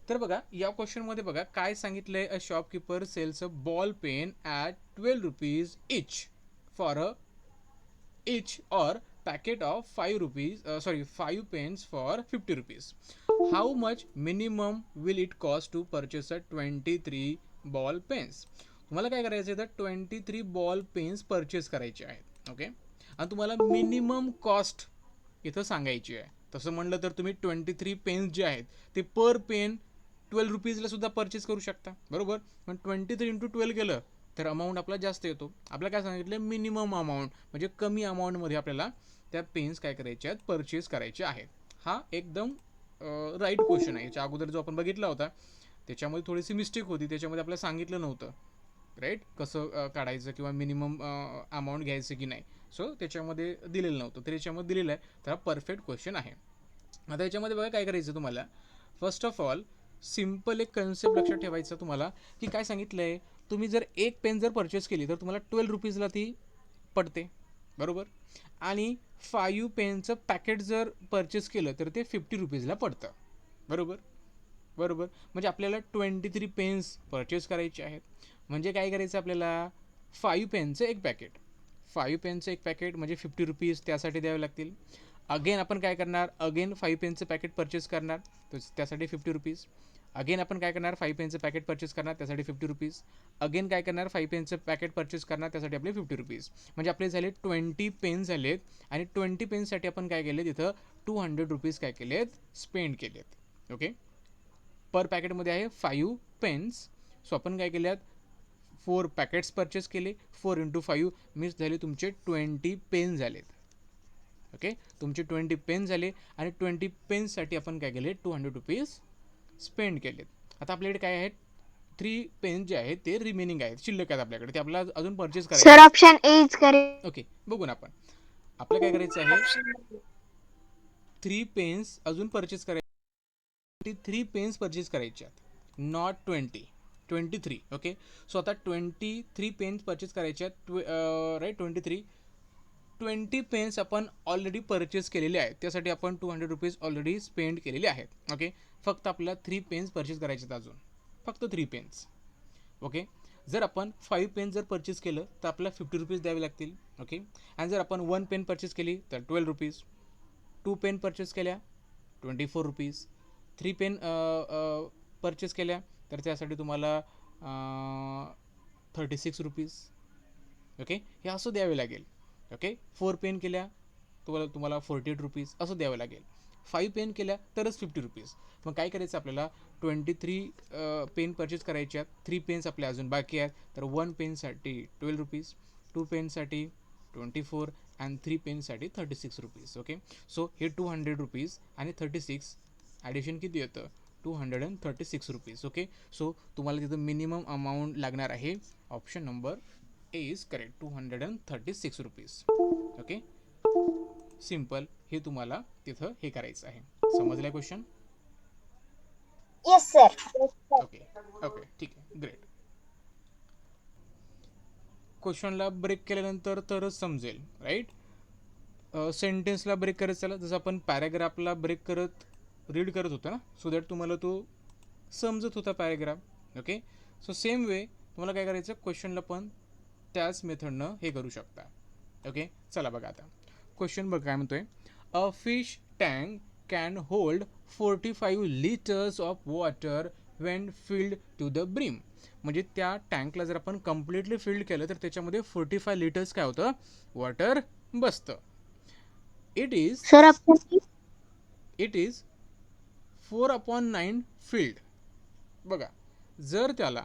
तर बघा या क्वेश्चनमध्ये बघा काय सांगितलंय, a shopkeeper sells a ball pen at 12 rupees each for a each or packet of 5 rupees, 5 pens for 50 rupees. How much minimum will it cost to purchase a 23 ball pens? तुम्हाला काय करायचं आहे, तर 23 बॉल पेन्स परचेस करायचे आहेत. Okay, आणि तुम्हाला minimum cost इथं सांगायची आहे. तसं म्हणलं तर तुम्ही 23 पेन्स जे आहेत ते पर पेन 12 रुपीजला सुद्धा परचेस करू शकता, बरोबर. पण 23 इंटू 12 केलं तर अमाऊंट आपला जास्त येतो. आपल्याला काय सांगितलं, मिनिमम अमाऊंट म्हणजे कमी अमाऊंटमध्ये आपल्याला त्या पेन्स काय करायचे आहेत, परचेस करायचे आहेत. हा एकदम राईट क्वेश्चन आहे. याच्या अगोदर जो आपण बघितला होता त्याच्यामध्ये थोडीशी मिस्टेक होती, त्याच्यामध्ये आपल्याला सांगितलं नव्हतं राईट कसं काढायचं किंवा मिनिमम अमाऊंट घ्यायचं की नाही. सो त्याच्यामध्ये दिलेलं नव्हतं, तर याच्यामध्ये दिलेलं आहे. तर हा परफेक्ट क्वेश्चन आहे. आता याच्यामध्ये बघा काय करायचं तुम्हाला. फर्स्ट ऑफ ऑल सिम्पल एक कन्सेप्ट लक्षात ठेवायचा तुम्हाला, की काय सांगितलं आहे, तुम्ही जर एक पेन जर परचेस केली तर तुम्हाला 12 रुपीजला ती पडते, बरोबर. आणि 5 पेनचं पॅकेट जर परचेस केलं तर ते 50 रुपीजला पडतं, बरोबर. बरोबर, म्हणजे आपल्याला 23 पेन्स परचेस करायचे आहेत. म्हणजे काय करायचं आपल्याला, 5 पेनचं एक पॅकेट, 5 पेनचं एक पॅकेट म्हणजे 50 रुपीज त्यासाठी द्यावे लागतील. अगेन आपण काय करणार, अगेन 5 पेनचं पॅकेट परचेस करणार, तर त्यासाठी 50 रुपीज. अगेन आपण काय करणार, 5 पेनचं पॅकेट परचेस करणार, त्यासाठी 50 रुपीज. अगेन काय करणार, 5 पेनचं पॅकेट परचेस करणार, त्यासाठी आपले 50 रुपीज. म्हणजे आपले झाले 20 पेन झालेत. आणि 20 पेनसाठी आपण काय केले, तिथं 200 रुपीज काय केलेत, स्पेंड केलेत. ओके, पर पॅकेटमध्ये आहे 5 पेन्स. सो आपण काय केल्यात, 4 पॅकेट्स परचेस केले, 4 इंटू 5 मीन्स झाले तुमचे 20 पेन झालेत. ओके, तुमचे 20 पेन झाले आणि 20 पेन्ससाठी आपण काय केले, 200 रुपीज स्पेंड केलेत. आता आपल्याकडे काय आहेत, 3 पेन जे आहेत ते रिमेनिंग आहेत, शिल्लक आहेत आपल्याकडे, ते आपल्याला अजून परचेस करायचे. Sir option A is correct. Okay, बघू ना आपण. आपलं काय करायचं आहे, 3 पेन्स अजून परचेस करायचे, 23 पेन्स परचेस करायचे आहेत, नॉट 23. ओके, सो आता 23 पेन्स परचेस करायचे आहेत, राईट. 20 पेन्स आपण ऑलरेडी परचेस केलेले आहेत, त्यासाठी आपण 200 रुपीज ऑलरेडी स्पेंड केलेले आहेत. ओके, फक्त आपल्याला 3 पेन्स परचेस करायचे आहेत अजून, फक्त 3 पेन्स. ओके, जर आपण 5 पेन जर परचेस केलं तर आपल्याला 50 रुपीज द्यावे लागतील. ओके, आणि जर आपण 1 पेन परचेस केली तर 12 रुपीज. 2 पेन परचेस केल्या 24 रुपीज. 3 पेन परचेस केल्या तर त्यासाठी तुम्हाला 36 रुपीज. ओके, हे असं द्यावे लागेल. ओके, 4 पेन केल्या तुम्हाला 48 रुपीज असं द्यावं लागेल. 5 पेन केल्या तरच 50 रुपीज. मग काय करायचं आपल्याला, 23 पेन परचेस करायचे आहेत, 3 पेन्स आपल्या अजून बाकी आहेत, तर 1 पेनसाठी 12 रुपीज, 2 पेनसाठी 24 आणि 3 पेनसाठी 36 रुपीज. ओके, सो हे 200 रुपीज आणि 36 ॲडिशन किती येतं, 236 रुपीज. ओके, सो तुम्हाला तिथं मिनिमम अमाऊंट लागणार आहे, option number A is correct, 236 rupees. Okay, simple, हे तुम्हाला तिथं हे करायचं आहे. समजलं question? Yes sir. Okay okay, ठीक आहे, ग्रेट. क्वेश्चनला ब्रेक केल्यानंतर तरच समजेल, राईट. सेंटेन्सला ब्रेक करत चला, जसं आपण पॅराग्राफला ब्रेक करत रीड करत होतो ना, सो दॅट तुम्हाला तो समजत होता paragraph. Okay, so same way तुम्हाला काय करायचं, क्वेश्चनला पण त्याच मेथडनं हे करू शकता. ओके, चला बघा आता क्वेश्चन बघा काय म्हणतोय. A fish tank can hold 45 litres of water when filled to the brim. म्हणजे त्या टँकला जर आपण कम्प्लिटली फिल्ड केलं तर त्याच्यामध्ये 45 लिटर्स काय होतं, वॉटर बसतं. It is sir option it is 4/9 field. बघा, जर त्याला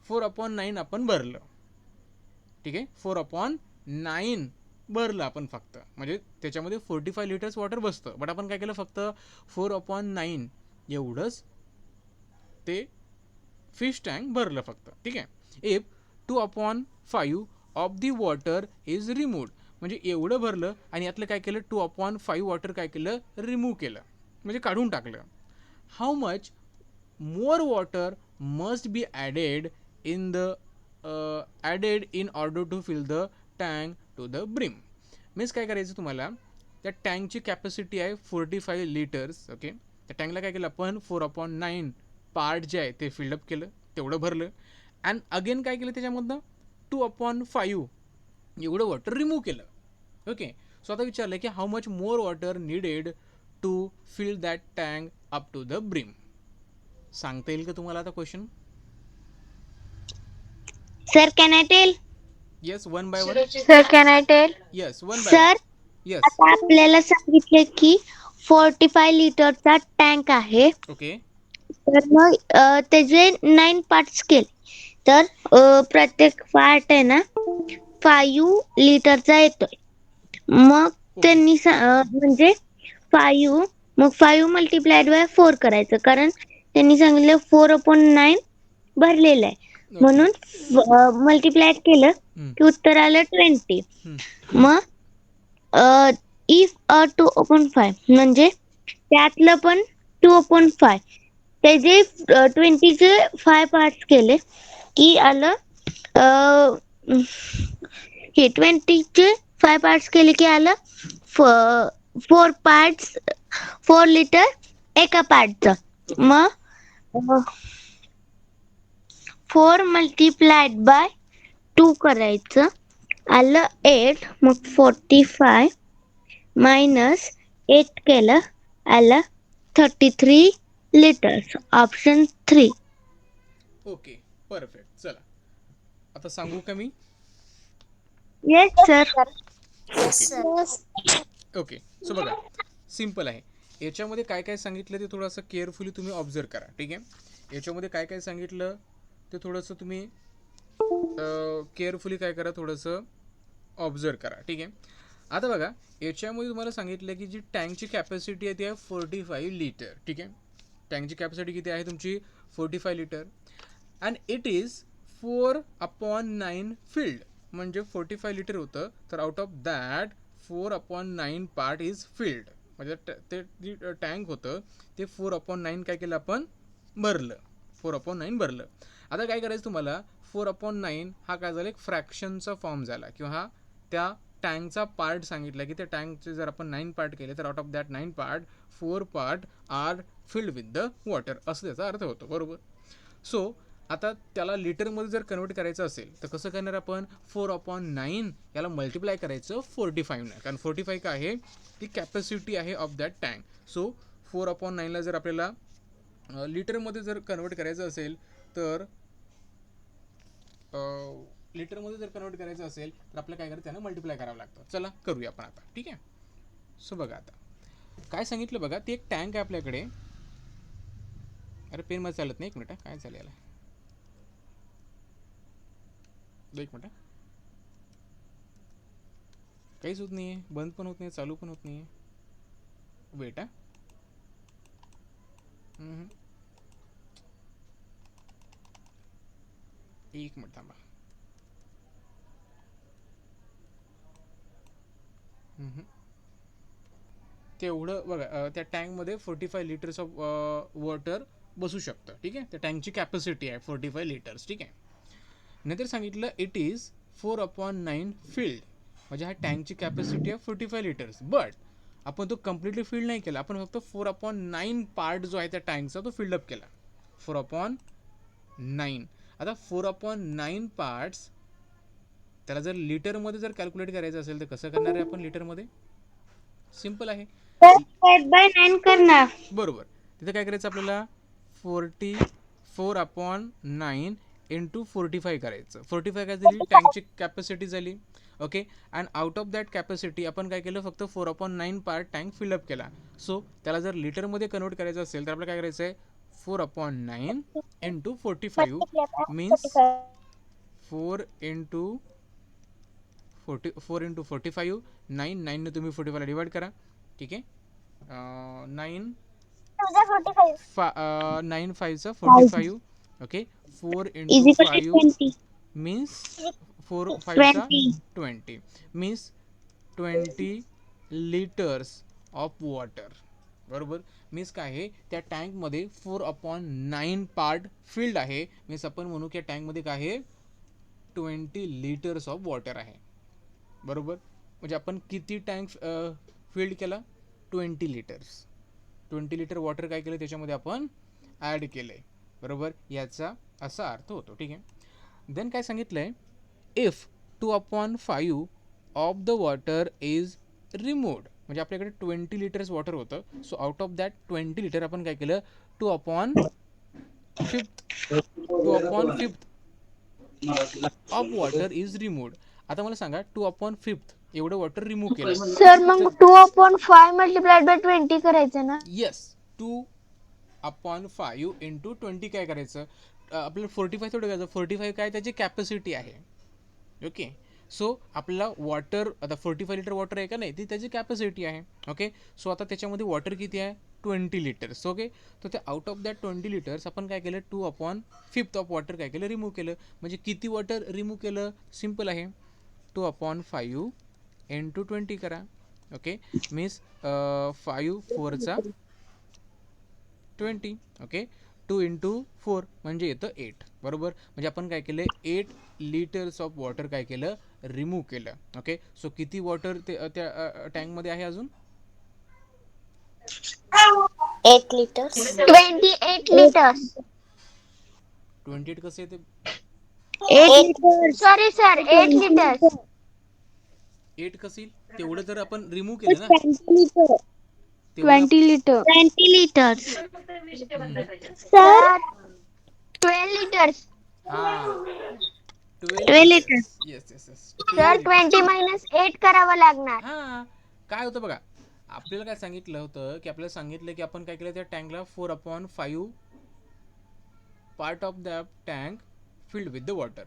4/9 आपण भरलं, ठीक आहे, 4/9 भरलं आपण फक्त, म्हणजे त्याच्यामध्ये 45 लिटर्स वॉटर बसतं, बट आपण काय केलं, फक्त 4/9 एवढंच ते फिश टँक भरलं फक्त. ठीक आहे, if 2/5 of the water is removed, म्हणजे एवढं भरलं आणि यातलं काय केलं, 2/5 वॉटर काय केलं, रिमूव्ह केलं, म्हणजे काढून टाकलं. How much more water must be added in order to fill the tank to the brim. Means काय करायचं तुम्हाला, त्या टँकची कॅपॅसिटी आहे 45 लिटर्स. ओके, त्या टँकला काय केलं आपण 4/9 पार्ट जे आहे ते फिल्डअप केलं, तेवढं भरलं. अँड अगेन काय केलं त्याच्यामधनं 2/5 एवढं वॉटर रिमूव्ह केलं. ओके, सो आता विचारलं की how much more water needed to fill that tank up to the brim. सांगता येईल का तुम्हाला आता question? Sir, can I tell? Yes, one by one. Sir, can I tell? Yes, one by one. Sir, yes. आता आपल्याला सांगितले की 45 लिटरचा टँक आहे. ओके. तर मग त्याचे 9 पार्ट्स केले. तर प्रत्येक पार्ट आहे ना 5 लिटरचा येतोय. मग त्यांनी म्हणजे 5 मग 5 मल्टिप्लाइड बाय 4 करायचं, कारण त्यांनी सांगितलं 4/9 भरलेलं आहे. म्हणून मल्टिप्लाय केलं की उत्तर आलं 20. मग इफ 2/5 म्हणजे त्यातलं पण 2/5 त्याचे 20चे 5 पार्ट्स केले की आलं हे 20चे 5 पार्ट्स केले की आलं 4 पार्ट्स 4 लिटर एका पार्टचं. मग 4 मल्टिप्लाइड बाय 2 करायचं, आलं 8. मग 45 मायनस 8 केलं, आलं 33 लिटर्स. ऑप्शन 3. Okay, perfect. चला आता सांगू का मी? Yes sir. ओके, सो बघा, सिम्पल आहे. याच्यामध्ये काय काय सांगितलं ते थोडंसं केअरफुली तुम्ही ऑब्झर्व करा. ठीक आहे, याच्यामध्ये काय काय सांगितलं ते थोडंसं तुम्ही केअरफुली काय करा, थोडंसं ऑब्झर्व करा. ठीक आहे, आता बघा, याच्यामध्ये तुम्हाला सांगितलं की जी टँकची कॅपॅसिटी आहे ती आहे 45 लिटर. ठीक आहे, टँकची कॅपॅसिटी किती आहे तुमची? 45 litre. And it is 4/9 field, म्हणजे 45 लिटर होतं, तर out of that 4/9 part is filled. म्हणजे ते जी टँक होतं ते 4/9 काय केलं आपण? भरलं. 4/9 भरलं. आता काय करायचं तुम्हाला? 4/9 हा काय झाला? एक फ्रॅक्शनचा फॉर्म झाला, किंवा हा त्या टँकचा पार्ट सांगितला की त्या टँकचे जर आपण 9 पार्ट केले तर out of that 9 part 4 part are filled with the water, असं त्याचा अर्थ होतो. बरोबर. सो आता त्याला लिटरमध्ये जर कन्वर्ट करायचं असेल तर कसं करणार आपण? 4/9 याला मल्टिप्लाय करायचं 45ने, कारण 45 काय आहे? ती कॅपॅसिटी आहे ऑफ दॅट टँक. सो 4/9ला जर आपल्याला लिटरमध्ये जर कन्वर्ट करायचं असेल तर आपल्याला काय करायचं? त्यानं मल्टिप्लाय करावं लागतं. चला करूया आपण आता. ठीक आहे, सो बघा आता काय सांगितलं बघा. ती एक टँक आहे आपल्याकडे. अरे पेन मध्ये चालत नाही, एक मिनिट. काय चालेल याला? एक मिनिट. काहीच होत नाही आहे, बंद पण होत नाही, चालू पण होत नाही आहे. वेट. एक मिनिट थांबा. तेवढं बघा, त्या टँकमध्ये 45 लिटर्स ऑफ वॉटर बसू शकतं. ठीक आहे, त्या टँकची कॅपॅसिटी आहे 45 लिटर्स. ठीक आहे, नंतर सांगितलं इट इज 4/9 फिल्ड, म्हणजे हा टँकची कॅपॅसिटी आहे 45 लिटर्स. बट आपण तो कम्प्लिटली फिल्ड नाही केला, आपण फक्त 4/9 पार्ट जो आहे त्या टँकचा तो फिल्डअप केला. 4/9. आता 4/9 पार्ट्स त्याला जर लिटरमध्ये जर कॅल्क्युलेट करायचं असेल तर कसं करणार आहे आपण लिटरमध्ये? सिम्पल आहे. 8/9 करणार. बरोबर. तिथे काय करायचं आपल्याला? 4/9 इंटू 45 करायचं. 45 काय झाली? टँकची कॅपॅसिटी झाली. Okay, and out of that capacity आपण काय केलं? फक्त 4/9 पार्ट टँक फिलअप केला. सो त्याला जर लिटरमध्ये कन्वर्ट करायचं असेल तर आपल्याला काय करायचं आहे? 4/9 इंटू 45 मीन्स 4 इंटू 45, 9 तुम्ही 45ला डिवाइड करा. ठीक आहे, 9 9 5 45. Okay, 4 into 5 means 4 5 20 means 20 litres of water. बरोबर. मीन्स काय आहे? त्या टँकमध्ये 4/9 पार्ट फिल्ड आहे. मीन्स आपण म्हणू की टँकमध्ये काय आहे? 20 लिटर्स ऑफ वॉटर आहे. बरोबर. म्हणजे आपण किती टँक फिल्ड केला? 20 लिटर्स. 20 लिटर वॉटर काय केलं त्याच्यामध्ये आपण ॲड केलंय, बरोबर, याचा असा अर्थ होतो. ठीक आहे. देन काय सांगितलंय, if 2/5 of the water is removed, म्हणजे आपल्याकडे 20 लिटर्स वॉटर होतं. So out of that 20 litre आपण काय केलं, 2/5 ऑफ वॉटर इज रिमूव्ड. आता मला सांगा 2/5 एवढं वॉटर रिमूव्ह केलं. सर मग 2/5 मल्टिप्लाइड बाय 20 करायचं ना. येस, 2/5 इंटू 20 काय करायचं, आपल्याला 45 थोडं घ्यायचं. 45 काय त्याची कॅपॅसिटी आहे. ओके, सो आपल्याला वॉटर, आता 45 लिटर वॉटर आहे का नाही, ती त्याची कॅपॅसिटी आहे. ओके, सो आता त्याच्यामध्ये वॉटर किती आहे, 20 लिटर्स. ओके, तर ते आउट ऑफ दॅट 20 लिटर्स आपण काय केलं, 2/5 ऑफ वॉटर काय केलं, रिमूव्ह केलं. म्हणजे किती वॉटर रिमूव्ह केलं, सिम्पल आहे, 2/5 इंटू 20 करा. Okay, means 5 4 20. ओके, 2 इंटू 4 म्हणजे येतं 8, बरोबर. म्हणजे आपण काय केलं, 8 लिटर्स ऑफ वॉटर काय केलं, रिमूव्ह केलं. ओके, सो किती वॉटर ते त्या टँकमध्ये आहे अजून, 8 लिटर्स 28 लिटर्स 28 कसं येते, 8 लिटर्स सॉरी सर 8 लिटर्स 8 कसं येईल, तेवढं जर आपण रिमूव्ह केलं ना, 20 लिटर 20 लिटर्स सर 12 लिटर्स हां 12 12 litres. Litres yes yes yes, sir 20 minus 8 करावं लागणार. हां, काय होतं बघा, आपल्याला काय सांगितलं होतं की आपल्याला सांगितलं की आपण काय केलं, त्या टँकला 4/5 part of the tank filled with the water.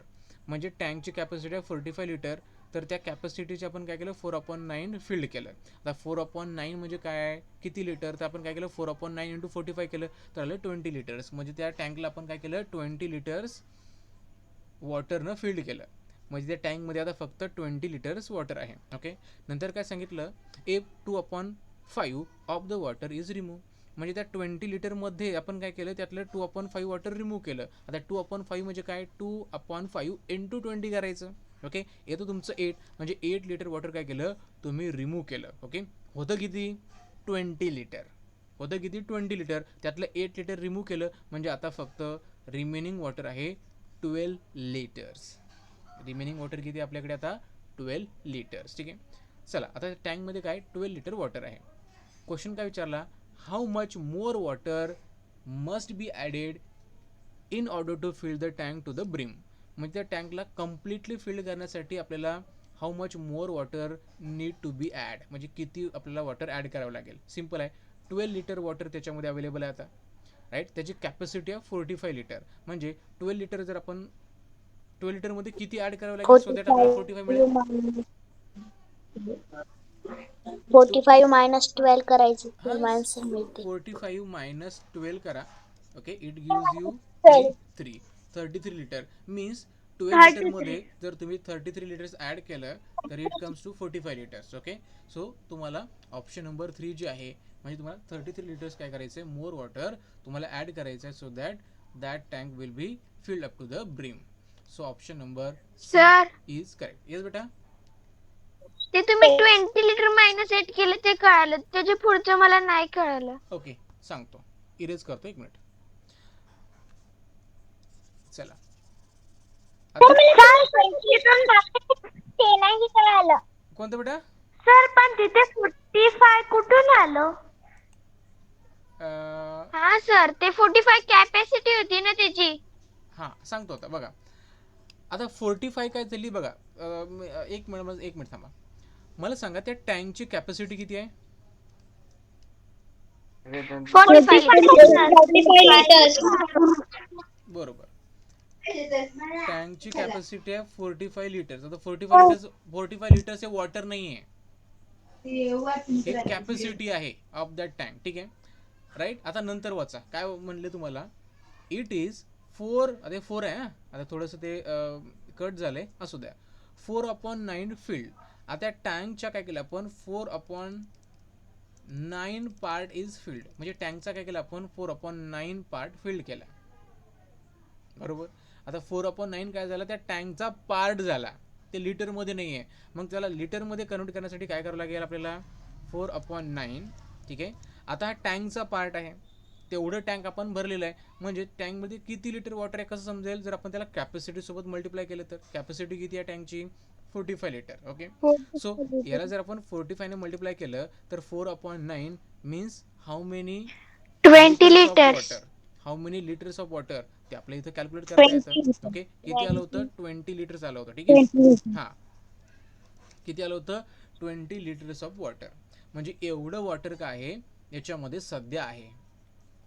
म्हणजे टँकची कॅपॅसिटी आहे 45 लिटर, तर त्या कॅपॅसिटीचे आपण काय केलं, 4/9 फिल्ड केलं. आता 4/9 म्हणजे काय, किती लिटर, तर आपण काय केलं, 4/9 इंटू 45 केलं, तर आलं 20 लिटर्स. म्हणजे त्या टँकला आपण काय केलं, 20 लिटर्स वॉटरनं फिल्ड केलं. म्हणजे त्या टँकमध्ये आता फक्त 20 लिटर्स वॉटर आहे. ओके, नंतर काय सांगितलं, if 2/5 of the water is remove, म्हणजे त्या 20 लिटरमध्ये आपण काय केलं, त्यातलं 2/5 वॉटर रिमूव्ह केलं. आता 2/5 म्हणजे काय, 2/5 इंटू 20 करायचं. ओके, येतं तुमचं 8, म्हणजे 8 लिटर वॉटर काय केलं, तुम्ही रिमूव्ह केलं. ओके, होतं किती, 20 लिटर होतं, किती 20 लिटर, त्यातलं 8 लिटर रिमूव्ह केलं. म्हणजे आता फक्त रिमेनिंग वॉटर आहे 12 लिटर्स. रिमेनिंग वॉटर किती आपल्याकडे आता, 12 लिटर्स. ठीक आहे, चला आता टँकमध्ये काय 12 लिटर वॉटर आहे. क्वेश्चन काय विचारला, how much more water must be added in order to fill the tank to the brim. म्हणजे त्या टँकला कम्प्लिटली फिल करण्यासाठी आपल्याला how much more water need to be add, म्हणजे किती आपल्याला वॉटर ॲड करावं लागेल. सिम्पल आहे, 12 लिटर वॉटर त्याच्यामध्ये अवेलेबल आहे आता, राईट. त्याची कॅपॅसिटी आहे 45 लिटर, म्हणजे 12 लिटर जर आपण 12 लिटरमध्ये किती ॲड करावं लागेल, सो दॅट आपल्याला 45 मिळेल. 45 मायनस 12 करायचं हां, तर आन्सर मिळते 45 मायनस 12 करा. Okay, it gives you 33 litre. Means 12 लिटरमध्ये जर तुम्ही 33 लिटर्स ॲड केलं तर it comes to 45 litres. Okay, so तुम्हाला ऑप्शन नंबर 3 जे आहे, म्हणजे तुम्हाला 33 लिटर्स काय करायचं आहे, मोर वॉटर तुम्हाला ॲड करायचं आहे, so that tank will be filled up to the brim. So option number sir is correct. Yes बेटा, ते तुम्ही 20 लिटर मायनस 8 केलं ते कळालं, त्याच्या पुढचं मला नाही कळालं. ओके सांगतो, इरेज करतो, 1 मिनिट. चला आता ते नाही कळालं कोणतं बेटा, सर, पण तिथे 45 कुठून आलं. हा सर, ते 45 कॅपॅसिटी होती ना त्याची. हां सांगतो आता बघा, आता 45 काय झाली बघा, 1 मिनिट थांबा, मला सांगा त्या टँकची कॅपॅसिटी किती आहे, 45 लिटर्स बरोबर. टँकची कॅपॅसिटी आहे 45 लिटर्स. आता 45 लिटर्स हे वॉटर नाही आहे, हे कॅपॅसिटी आहे ऑफ दॅट टँक. ठीक आहे, राईट. आता नंतर वाचा काय म्हणले तुम्हाला, इट इज 4, आता 4 आहे, आता थोडंसं ते कट झालंय, असू द्या, 4/9 फिल्ड. आता टँकच्या काय केलं आपण, 4/9 पार्ट इज फिल्ड, म्हणजे टँकचा काय केलं आपण, 4/9 पार्ट फिल्ड केला, बरोबर. आता 4/9 काय झाला, त्या टँकचा पार्ट झाला, ते लिटरमध्ये नाही आहे. मग त्याला लिटरमध्ये कन्वर्ट करण्यासाठी काय करावं लागेल आपल्याला, 4/9. ठीक आहे, आता टँकचा पार्ट आहे, तेवढं टँक आपण भरलेलं आहे, म्हणजे टँकमध्ये किती लिटर वॉटर आहे कसं समजेल, जर आपण त्याला कॅपॅसिटी सोबत मल्टिप्लाय केलं तर. कॅपॅसिटी किती आहे टँकची, 45 लिटर. ओके, सो याला जर आपण 45 ने मल्टिप्लाय केलं तर 4/9 means how many 20 litres of litres. Water, how many litres of water ते आपल्या इथं कॅल्क्युलेट करता 20 येतं. ओके, किती आलं होतं, 20 20 लिटर्स आलं होतं. ठीक आहे, 20. हां, किती आलं होतं, 20 लिटर्स ऑफ वॉटर. म्हणजे एवढं वॉटर काय आहे याच्यामध्ये सध्या आहे,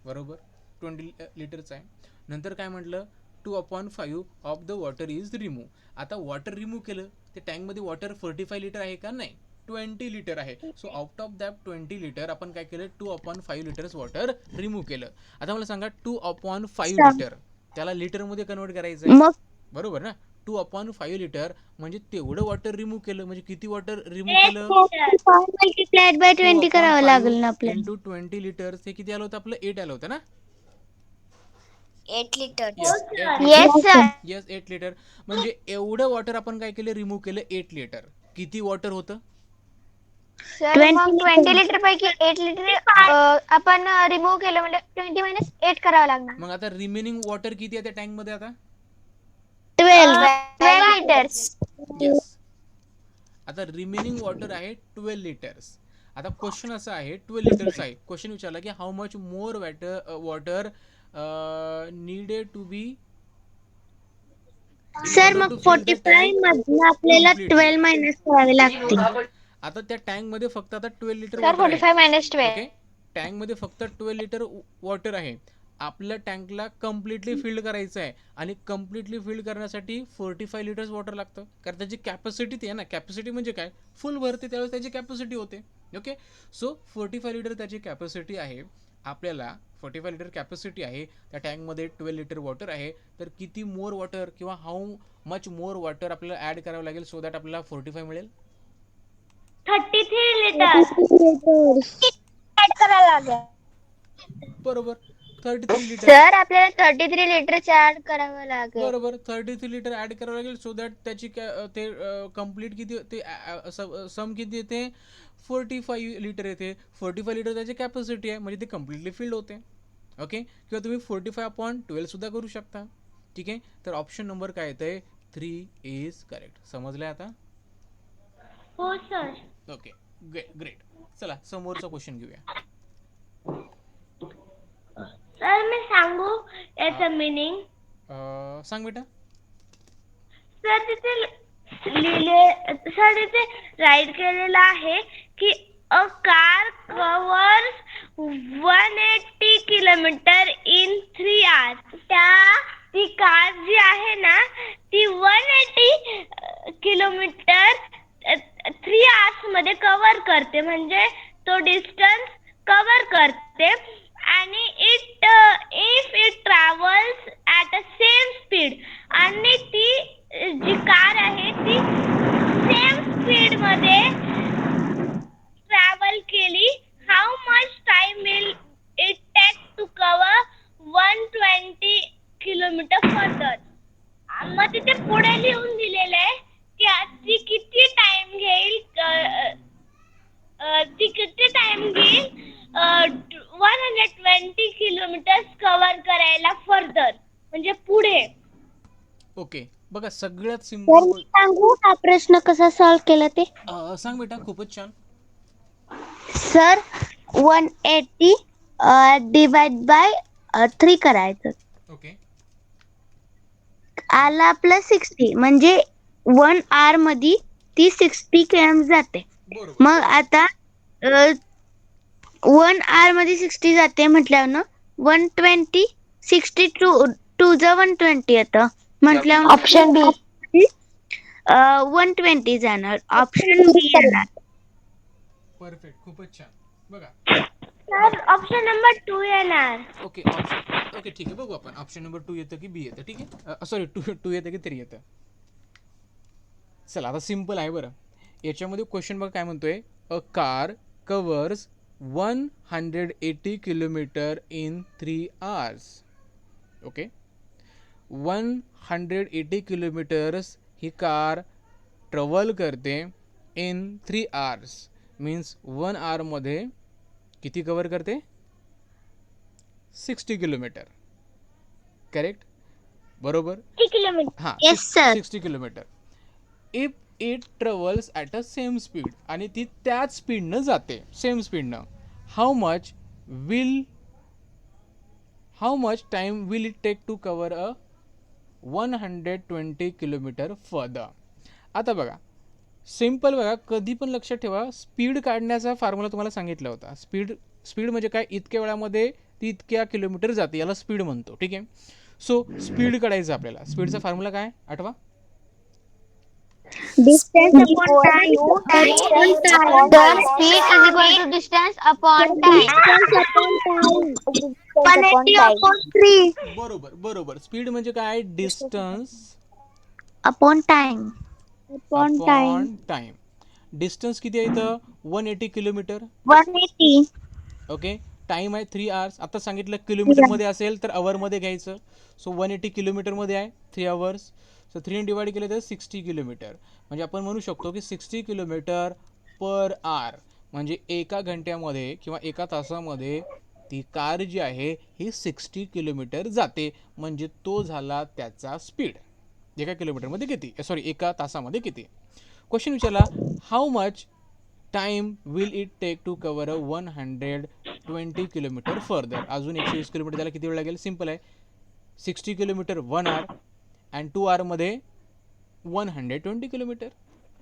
बरोबर, 20 लिटरचं आहे. नंतर काय म्हटलं, 2/5 of the water is remove. आता वॉटर रिमूव्ह केलं, ते टँकमध्ये वॉटर 45 लिटर आहे का, नाही, 20 लिटर आहे. So out of that 20 litre आपण काय केलं, 2/5 लिटर्स वॉटर रिमूव्ह केलं. आता मला सांगा 2/5 लिटर त्याला लिटरमध्ये कन्वर्ट करायचं आहे, मग बरोबर ना. 2/5 लिटर म्हणजे तेवढं वॉटर रिमूव्ह केलं, म्हणजे किती वॉटर रिमूव्ह केलं, मल्टिप्लाइड बाय 20 करावं लागेल 2/5 ना आपल्याला. इंटू 20 लिटर्स, हे किती आलं होतं आपलं, 8 आलं होतं ना. 8 liters. Yes, 8 yes litre. Sir. Yes, 8 litre. म्हणजे एवढं वॉटर आपण काय केलं, रिमूव्ह केलं 8 लिटर. किती वॉटर होतं, सर 20 मग 20 liters. लिटर पैकी 8 लिटर आपण रिमूव्ह केलं म्हणजे 20 minus 8 करावं लागणार. मग आता रिमेनिंग वॉटर किती आहे त्या टँकमध्ये आता. 12. 12 liters. येस, आता रिमेनिंग वॉटर आहे 12 लिटर्स. आता क्वेश्चन असा आहे, 12 लिटर्स आहे, क्वेश्चन विचारला की how much more water needed to be sir मग 45 मधनं आपल्याला 12 मायनस करावे लागतील. आता त्या टँक मध्ये फक्त आता 12 लिटर सर वॉटर 45 आहे. minus 12. ओके, टँक मध्ये फक्त 12 लिटर वॉटर आहे. आपल्या टँकला कम्प्लिटली फिल्ड करायचं आहे, आणि कम्प्लिटली फिल्ड करण्यासाठी 45 लिटर्स वॉटर लागतं, कारण त्याची कॅपॅसिटी ते आहे ना. कॅपॅसिटी म्हणजे काय, फुल भरते त्यावेळेस त्याची कॅपॅसिटी होते. ओके, सो 45 लिटर त्याची कॅपॅसिटी आहे. आपल्याला 45 लिटर कॅपॅसिटी आहे, त्या टँकमध्ये 12 लिटर वॉटर आहे, तर किती मोर वॉटर किंवा हाऊ मच मोर वॉटर आपल्याला ॲड करावं लागेल सो दॅट आपल्याला 45 मिळेल. 33 liters. ऍड करायला लागेल. बरोबर, 33 लिटर. सर आपल्याला 33 लिटर ऍड करावं लागेल. बरोबर, 33 लिटर ॲड करावं लागेल सो दॅट त्याची ते कम्प्लीट किती ते सम किती येते, 45 लिटर येते. 45 लिटर त्याची कॅपॅसिटी आहे, म्हणजे ते कम्प्लिटली फिल्ड होते. ओके, किंवा तुम्ही 45/12 सुद्धा करू शकता. ठीक आहे, तर ऑप्शन नंबर काय येते, 3 इज करेक्ट. समजलंय आता. हो सर. Okay, great. चला समोरचा क्वेश्चन घेऊया. सर मी सांगू याचं मीनिंग. सांग बेटा. सर तिथे लिहिले, सर तिथे राईट केलेलं आहे की a car covers 180 kilometre in 3 hours. ती कार जी आहे ना ती 180 किलोमीटर 3 hours मध्ये कव्हर करते, म्हणजे तो डिस्टन्स कव्हर करते. आणि if it travels at a same speed, आणि ती जी कार आहे ती सेम स्पीड मध्ये ट्रॅव्हल केली, how much time will it take to cover 120 kilometre further. मग तिथे पुढे लिहून दिलेलं आहे की ती किती टाइम घेईल, ती किती टाइम घेईल 120 किलोमीटर कव्हर करायला फर्दर, म्हणजे पुढे. ओके, बघा सगळ्यात सर सिम्पल मी सांगू हा प्रश्न कसा सॉल्व केला ते. सांग बेटा, खूपच छान. सर 180 डिवाइड बाय 3 करायचं, ओके, आला प्लस 60, म्हणजे 1 hour मध्ये ती 60 km जाते. बरोबर. मग आता 1 hour मध्ये 60 जाते म्हटल्यावर ना 120 60 टू ज 120 येतं म्हटल्यावर ऑप्शन बी. 120 जाणार, ऑप्शन बी येणार. परफेक्ट, खूपच छान. बघा, सर ऑप्शन नंबर 2 येणार. ओके, ओके ठीक आहे, बघू आपण ऑप्शन नंबर 2 येतं की बी येतं. ठीक आहे, सॉरी 2 येतं की 3 येतं. चला आता सिम्पल आहे बरं. याच्यामध्ये क्वेश्चन बघा काय म्हणतोय, a car covers 180 kilometre in 3 hours. Okay, 180 kilometres he car travel करते इन 3 hours, मीन्स 1 hour मध्ये किती कवर करते? 60 किलोमीटर. करेक्ट, बरोबर. 60 किलोमीटर. हां, Yes, sir. 60 kilometre. If it travels at a same speed, आणि ती त्याच स्पीडनं जाते, सेम स्पीडनं, how much time will it take to cover a 120 kilometre further. आता बघा, सिम्पल बघा, कधी पण लक्षात ठेवा, स्पीड काढण्याचा फॉर्म्युला तुम्हाला सांगितला होता. स्पीड म्हणजे काय? इतक्या वेळामध्ये ती इतक्या किलोमीटर जाते, याला स्पीड म्हणतो. ठीक आहे. सो स्पीड काढायचं आपल्याला. स्पीडचा फॉर्म्युला काय आठवा? Distance upon time. The speed is equal to distance upon time. Distance upon time. 180 upon 3 बरोबर. स्पीड म्हणजे काय? Distance upon time. Upon time. Upon time. Distance किती आहे इथं? 180 किलोमीटर. 180. ओके. टाइम आहे 3 आवर्स. आता सांगितलं किलोमीटरमध्ये असेल तर अवरमध्ये घ्यायचं. सो 180 किलोमीटरमध्ये आहे 3 आवर्स. सो 3 डिवाइड केलं तर 60 किलोमीटर. म्हणजे आपण म्हणू शकतो की 60 किलोमीटर पर आवर, म्हणजे एका घंट्यामध्ये किंवा एका तासामध्ये ती कार जी आहे ही 60 किलोमीटर जाते. म्हणजे तो झाला त्याचा स्पीड. एका किलोमीटरमध्ये किती, सॉरी एका तासामध्ये किती. क्वेश्चन विचारला, how much time will it take to cover a 120 kilometre further. अजून 120 किलोमीटर त्याला किती वेळ लागेल? सिम्पल आहे, 60 किलोमीटर 1 आवर अँड 2 आवरमध्ये 120 किलोमीटर.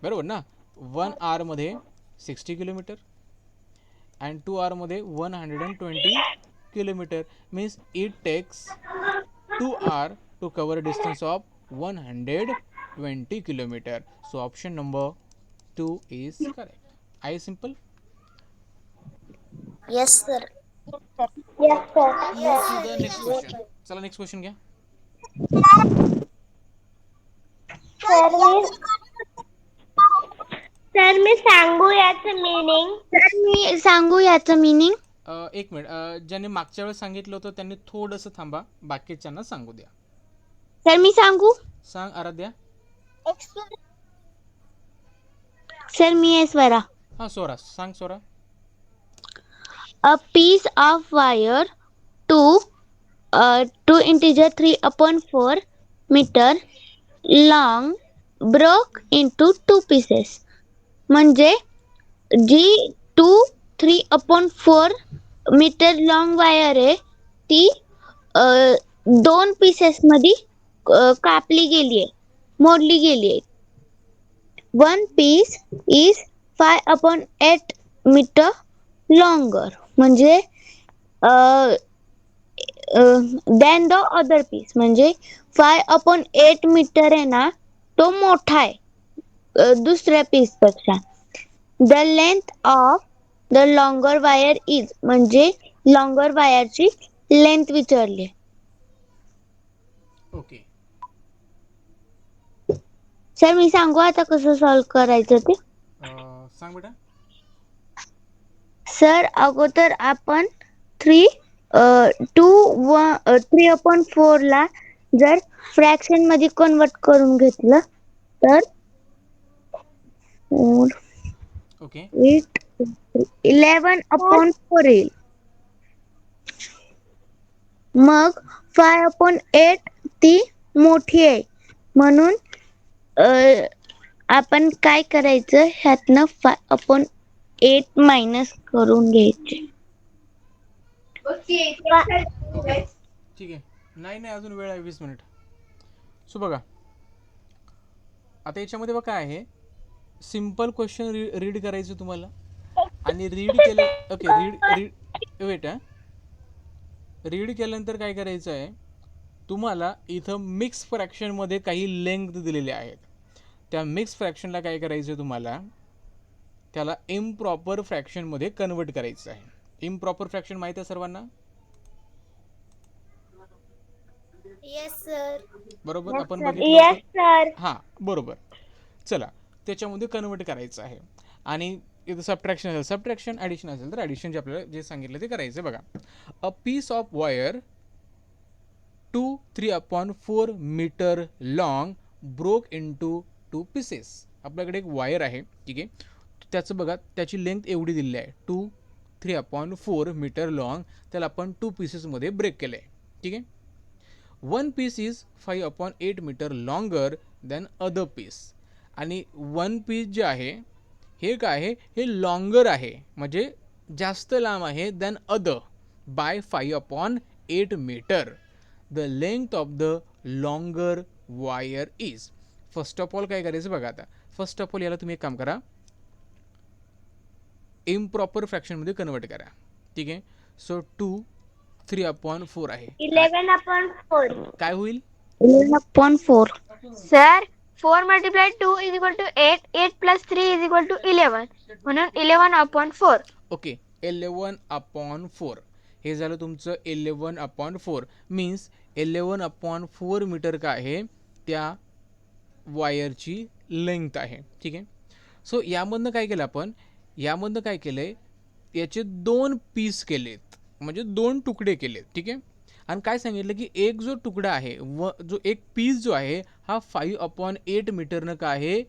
बरोबर ना? 1 आवरमध्ये 60 किलोमीटर अँड 2 आवरमध्ये 120 kilometre. Means it takes 2 hour to cover distance of 120 kilometre. So option number 2 is correct. Are you simple? Yes, sir. Yes, sir. Move to the next question. चला next question घ्या. Sir मी सांगू याचं meaning. तर मी सांगू याचं meaning. एक minute, ज्यांनी मागच्या वेळेस सांगितलं होतं त्यांनी थोडंसं थांबा, बाकीच्यांना सांगू द्या. तर मी सांगू. सांग आराध्या. सर मी आहे स्वरा. हां सोरा, सांग सोरा. A piece of wire two integer 3/4 meter long broke into 2 pieces. म्हणजे जी 3/4 मीटर लॉंग वायर आहे ती 2 पीसेस मध्ये कापली गेली आहे, मोडली गेली आहे. 1 piece is 5/8 meter longer. म्हणजे दॅन द अदर पीस, म्हणजे 5/8 मीटर आहे ना, तो मोठा आहे दुसऱ्या पीस पेक्षा. The length of the longer wire is, म्हणजे लॉंगर वायरची लेंथ विचारली. ओके. सर मी सांगू आता कसं सॉल्व्ह करायचं ते. सांग बेटा. सर अगोदर आपण 3/4 ला जर फ्रॅक्शन मध्ये कन्वर्ट करून घेतलं तर ओके. 11/4 येईल. मग 5/8 ती मोठी आहे, म्हणून आपण काय करायचं, ह्यातनं 5/8 मायनस करून घ्यायचे. ओके ठीक आहे. नाही अजून वेळ आहे 20 मिनिट. सो बघा आता याच्यामध्ये बघा काय आहे, सिम्पल क्वेश्चन रीड करायचं तुम्हाला, आणि रीड केलं. ओके, वेट हां. रीड केल्यानंतर काय करायचं आहे तुम्हाला, इथं मिक्स फ्रॅक्शनमध्ये काही लेंथ दिलेले आहेत. त्या मिक्स फ्रॅक्शनला काय करायचं आहे तुम्हाला, त्याला इम्प्रॉपर फ्रॅक्शनमध्ये कन्वर्ट करायचं आहे. इम्प्रॉपर फ्रॅक्शन माहिती आहे सर्वांना? Yes, sir. बरोबर, आपण Yes, बघितलं. sir. हां बरोबर. चला त्याच्यामध्ये कन्वर्ट करायचं आहे. आणि इथं सबट्रॅक्शन असेल सबट्रॅक्शन, ॲडिशन असेल तर ॲडिशन, जे आपल्याला जे सांगितलं ते करायचं. बघा, a piece of wire 3/4 metre long broke into 2 pieces. आपल्याकडे एक वायर आहे, ठीक आहे. त्याचं बघा त्याची लेंथ एवढी दिलेली आहे, 3/4 मीटर लॉंग, त्याला आपण 2 पीसेसमध्ये ब्रेक केलं आहे. ठीक आहे. 1 piece is 5/8 metre longer than other piece. आणि 1 पीस जे आहे हे काय आहे, हे लॉंगर आहे म्हणजे जास्त लांब आहे than other by 5/8 metre. The length of the longer wire is. First of all काय करायचं बघा. आता फर्स्ट ऑफ ऑल याला तुम्ही एक काम करा, इम्प्रॉपर फ्रॅक्शनमध्ये कन्वर्ट करा. ठीक आहे. सो 2 3/4 आहे. 11/4. काय होईल? 11/4. Sir, 4 multiplied 2 is equal to 8. 8 plus 3 is equal to 11. म्हणून 11/4. ओके. 11/4 हे झालं तुमचं 11/4 मीन्स 11/4 मीटर काय आहे, त्या वायरची लेंथ आहे. ठीक आहे. सो यामधनं काय केलं आपण, यामधनं काय केलं आहे, याचे 2 पीस केलेत म्हणजे 2 तुकडे केलेत. ठीक आहे. आणि काय सांगितलं की एक जो तुकडा आहे व जो एक पीस जो आहे हा 5/8 मीटरनं काय आहे,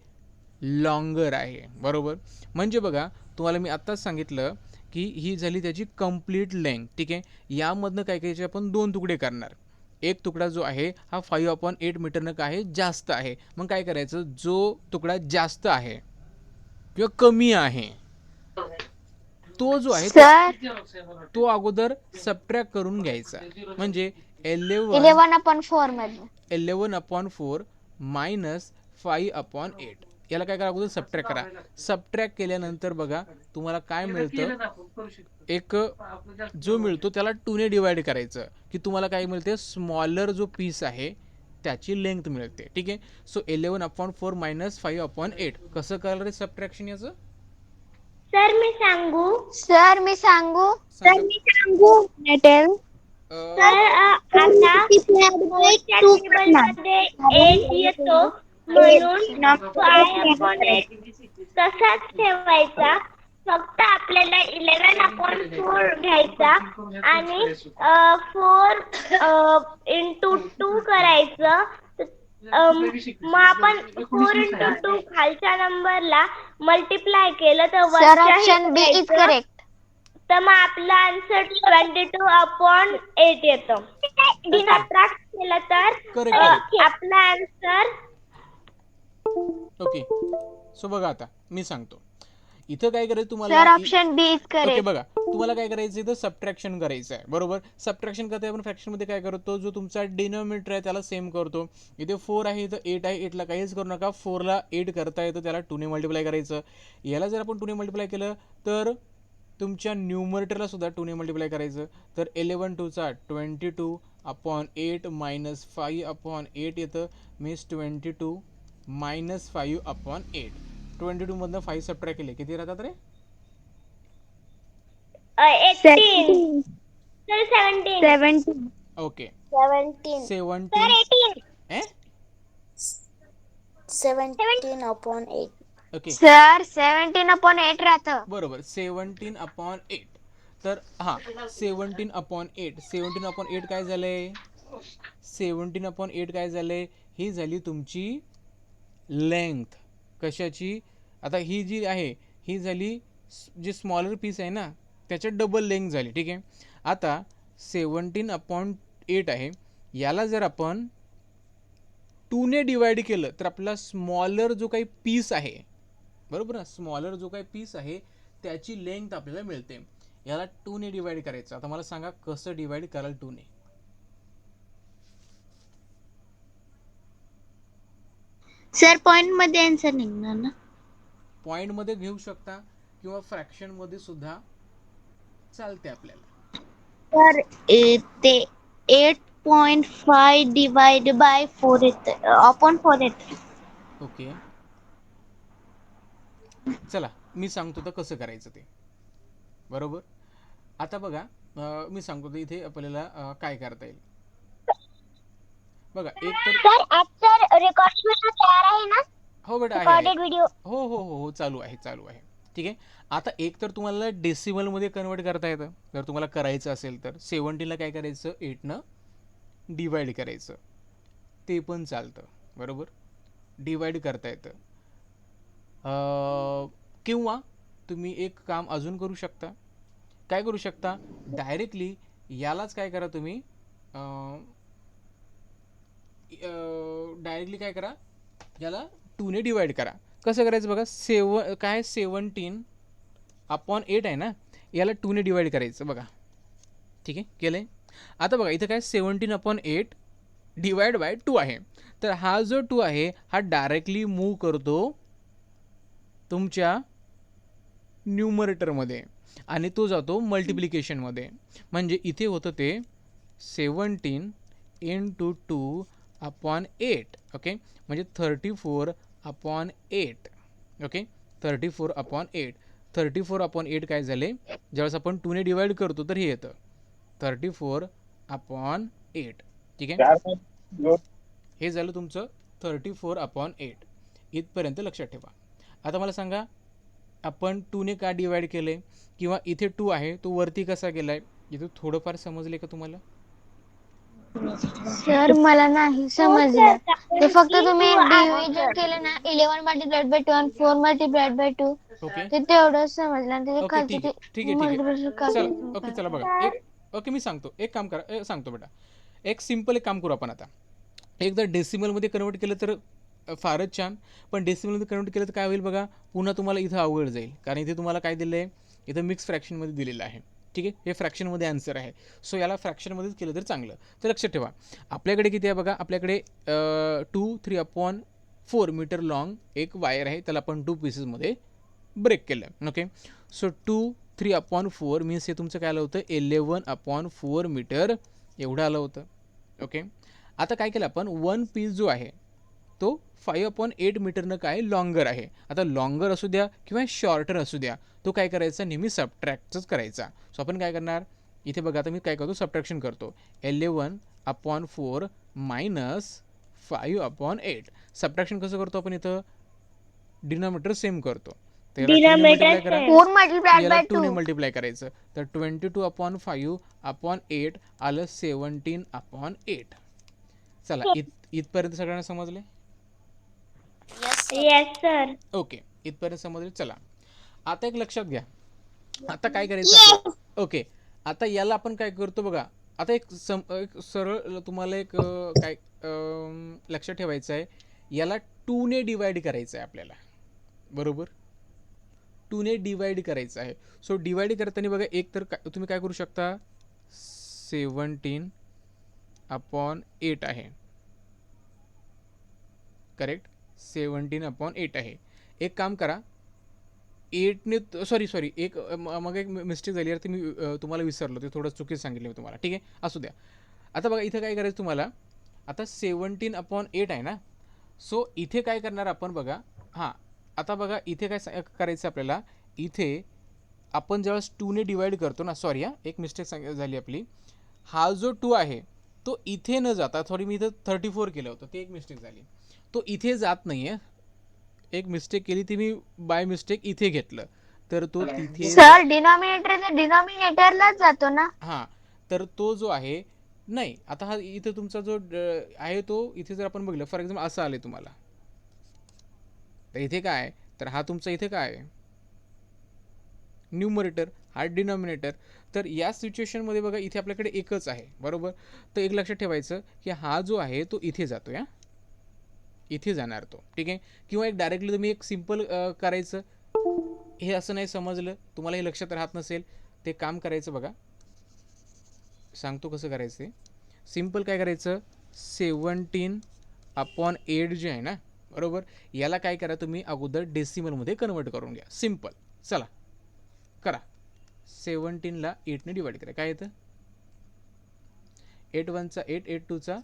लॉंगर आहे. बरोबर. म्हणजे बघा तुम्हाला मी आत्ताच सांगितलं की ही झाली त्याची कंप्लीट लेंथ. ठीक आहे. यामधनं काय करायचे आपण 2 तुकडे करणार. एक तुकडा जो आहे हा 5/8 मीटरनं काय आहे, जास्त आहे. मग काय करायचं, जो तुकडा जास्त आहे किंवा कमी आहे तो जो आहे Sir, तो अगोदर सबट्रॅक्ट करून घ्यायचा. म्हणजे 11/4 मध्ये. 11/4 मायनस 5/8 याला काय करा, अगोदर सबट्रॅक्ट करा. सबट्रॅक्ट केल्यानंतर बघा तुम्हाला काय मिळतं, एक जो मिळतो त्याला 2 ने डिवाइड करायचं की तुम्हाला काय मिळते, स्मॉलर जो पीस आहे त्याची लेंथ मिळते. ठीक आहे. सो 11/4 मायनस 5/8 कसं करायला रे सबट्रॅक्शन याचं? सर मी सांगू. Sir, मी सांगू. Metal. सर आता 4च्या टेबलमध्ये 8 येतो म्हणून 5/8 तसाच ठेवायचा. फक्त आपल्याला 11/4 घ्यायचा आणि 4 इंटू 2 करायचं. मग आपण 4 इंटू 2 खालच्या नंबरला मल्टिप्लाय केलं तर Sir, वरच्या option B is correct. तर मग आपला आन्सर 22/8 येतो. सबट्रॅक्ट केलं तर Correct. आपला आन्सर ओके. सो बघा आता मी सांगतो इथं काय करायचं Sir, तुम्हाला. option B is okay. correct. बघा तुम्हाला काय करायचं, इथं सबट्रॅक्शन करायचं आहे. बरोबर. सबट्रॅक्शन करता आपण फ्रॅक्शनमध्ये काय करतो, जो तुमचा डिनोमिनेटर आहे त्याला सेम करतो. इथे 4 आहे, इथं 8 आहे. 8ला काहीच करू नका. 4ला 8 करता येतं, त्याला 2 ने मल्टिप्लाय करायचं. याला जर आपण 2 ने मल्टिप्लाय केलं तर तुमच्या न्यूमरेटरला सुद्धा 2 ने मल्टिप्लाय करायचं. तर 11/2 22/8 मायनस 5/8 येतं. Means 22 minus 5/8. 22 मधनं 5 सबट्रॅक्ट केले किती राहतात रे? 18. सर 17. 17. ओके. 17. 17 17/8. ओके. Sir, 17/8 राहतं. बरोबर. 17/8 तर हां 17/8 17/8 काय झालंय, 17/8 काय झालंय, ही झाली तुमची लेंथ. कशाची? आता ही जी आहे ही झाली जी स्मॉलर पीस आहे ना त्याच्या डबल लेंथ झाली. ठीक आहे. आता 17/8 आहे, याला जर आपण 2 ने डिवाइड केलं तर आपला स्मॉलर जो काही पीस आहे, बरोबर ना, स्मॉलर जो काही पीस आहे त्याची लेंथ आपल्याला मिळते. याला 2 ने डिवाइड करायचं. आता मला सांगा कसं डिवाइड कराल 2 ने? सर पॉइंट मध्ये आन्सर निघणार ना? पॉईंटमध्ये घेऊ शकता किंवा फ्रॅक्शनमध्ये सुद्धा चालते आपल्याला. तर ते 8.5 डिवाइड बाय 4 येते, अपॉन 4 येते. ओके. चला मी सांगतो तर कसं करायचं ते. बरोबर. आता बघा मी सांगतो तर इथे आपल्याला काय करता येईल. बघा एक तर सर आजचा रेकॉर्ड तयार आहे ना? हो बेटा आहे, रेकॉर्डेड आहे. व्हिडिओ. हो हो हो हो चालू आहे चालू आहे. ठीक आहे. आता एक तर तुम्हाला डेसिमलमध्ये कन्वर्ट करता येतं जर तुम्हाला करायचं असेल तर. 17ला काय करायचं, 8नं डिवाइड करायचं, ते पण चालतं. बरोबर. डिवाइड करता येतं. किंवा तुम्ही एक काम अजून करू शकता काय करू शकता, डायरेक्टली यालाच काय करा तुम्ही, डायरेक्टली काय करा, याला 2ने डिवाइड करा. कसं करायचं बघा, 17/8 आहे ना, याला 2ने डिवाइड करायचं बघा. ठीक आहे, केलं आहे. आता बघा इथं काय 17/8 डिवाइड बाय 2 आहे. तर हा जो 2 आहे हा डायरेक्टली मूव्ह करतो तुमच्या न्यूमरेटरमध्ये आणि तो जातो मल्टिप्लिकेशनमध्ये. म्हणजे इथे होतं ते 17 × 2/8. ओके, म्हणजे 34/8. ओके, 34/8. 34/8 काय झाले, ज्यावेळेस आपण 2ने डिवाइड करतो तर हे येतं 34/8. ठीक आहे, हे झालं तुमचं 34/8. इथपर्यंत लक्षात ठेवा. आता मला सांगा, आपण 2ने का डिवाइड केले, किंवा इथे 2 आहे तो वरती कसा गेलाय, इथे थोडंफार समजले का तुम्हाला? सर मला नाही समजलं. ते फक्त तुम्ही डिव्हिजन केलं ना, 11 मल्टिप्लाइड बाय 2 आणि 4 मल्टिप्लाइड बाय 2, ओके ते तेवढंच समजलं आणि त्याच्या ओके, खालची ठीक आहे, ते ठीक आहे, ठीक आहे. multiplication चला, calculation ओके, चला करा. बघा, ओके मी सांगतो, एक काम करा, सांगतो बेटा, एक सिम्पल एक काम करू आपण आता. एकदा डेसिमलमध्ये कन्वर्ट केलं तर फारच छान, पण डेसिमलमध्ये कन्वर्ट केलं तर काय होईल बघा, पुन्हा तुम्हाला इथं अवघड जाईल, कारण इथे तुम्हाला काय दिलं आहे, इथं मिक्स फ्रॅक्शनमध्ये दिलेलं आहे. ठीक आहे, हे फ्रॅक्शनमध्ये आन्सर आहे. सो याला फ्रॅक्शनमध्येच केलं तर चांगलं. तर लक्षात ठेवा, आपल्याकडे किती आहे बघा, आपल्याकडे 2 3/4 मीटर लॉंग एक वायर आहे, त्याला आपण 2 पीसेसमध्ये ब्रेक केलं. ओके, सो 2 3/4 मीन्स हे तुमचं काय आलं होतं, 11/4 मीटर एवढं आलं होतं. ओके, आता काय केलं आपण, 1 पीस जो आहे तो 5/8 मीटरनं काय लॉंगर आहे. आता लॉंगर असू द्या किंवा शॉर्टर असू द्या, तो काय करायचा, नेहमी सबट्रॅक्टच करायचा. सो आपण काय करणार, इथे बघा आता मी काय करतो, सबट्रॅक्शन करतो. 11/4 मायनस 5/8. सबट्रॅक्शन कसं करतो आपण, इथं डिनॉमिनेटर सेम करतो. तर याला 2ने मल्टिप्लाय करा, 4 मल्टिप्लाइड याला बाय 2ने 2. मल्टिप्लाय करायचं. तर 22/5/8 आलं 17/8. चला, इथपर्यंत सगळ्यांना समजले? Yes sir. ओके, इथपर्यंत समजले. चला, आता एक लक्षात घ्या, आता काय करायचं आपलं. ओके, आता याला आपण काय करतो बघा, आता एक सरळ तुम्हाला एक काय लक्षात ठेवायचं आहे, याला 2ने डिवाइड करायचं आहे आपल्याला, बरोबर. 2ने डिवाइड करायचं आहे. सो डिवाइड करताना बघा, एक तर तुम्ही काय करू शकता, 17/8 आहे, करेक्ट, 17/8 आहे. एक काम करा, 8ने, सॉरी एक मग एक मिस्टेक झाली, ते मी तुम्हाला विसरलो, ते थोडं चुकीचं सांगितलं मी तुम्हाला. ठीक आहे, असू द्या. आता बघा इथं काय करायचं तुम्हाला, आता 17/8 आहे ना, सो इथे काय करणार आपण बघा, हां, आता बघा इथे काय करायचं आपल्याला, इथे आपण ज्यावेळेस 2ने डिवाइड करतो ना, सॉरी हां, एक मिस्टेक झाली आपली, हा जो 2 आहे तो इथे न जाता, सॉरी मी इथं 34 केलं होतं, ते एक मिस्टेक झाली, तो इथे जात नाही आहे, एक मिस्टेक केली ती मी बाय मिस्टेक इथे घेतलं, तर तो तिथे सर डिनॉमिनेटरलाच जातो ना. हां, तर तो जो आहे, नाही, आता हा इथं तुमचा जो आहे तो इथे जर आपण बघितलं, फॉर एक्झाम्पल असं आलं तुम्हाला, तर इथे काय आहे, तर हा तुमचा इथे काय आहे, न्यूमरेटर, हा डिनॉमिनेटर. तर या सिच्युएशनमध्ये बघा इथे आपल्याकडे एकच आहे, बरोबर. तर एक लक्षात ठेवायचं की हा जो आहे तो इथे जातो, या इथे जाणार तो. ठीक आहे, किंवा एक डायरेक्टली तुम्ही एक सिम्पल करायचं, हे असं नाही समजलं तुम्हाला, हे लक्षात राहत नसेल, ते काम करायचं बघा, सांगतो कसं करायचं. सिम्पल काय करायचं, 17/8 जे आहे ना, बरोबर, याला काय करा तुम्ही अगोदर डेसिमलमध्ये कन्वर्ट करून घ्या. सिम्पल, चला करा. 17ला 8ने डिवाइड करा, काय येतं, 8 1 चा 8, 8 2 चा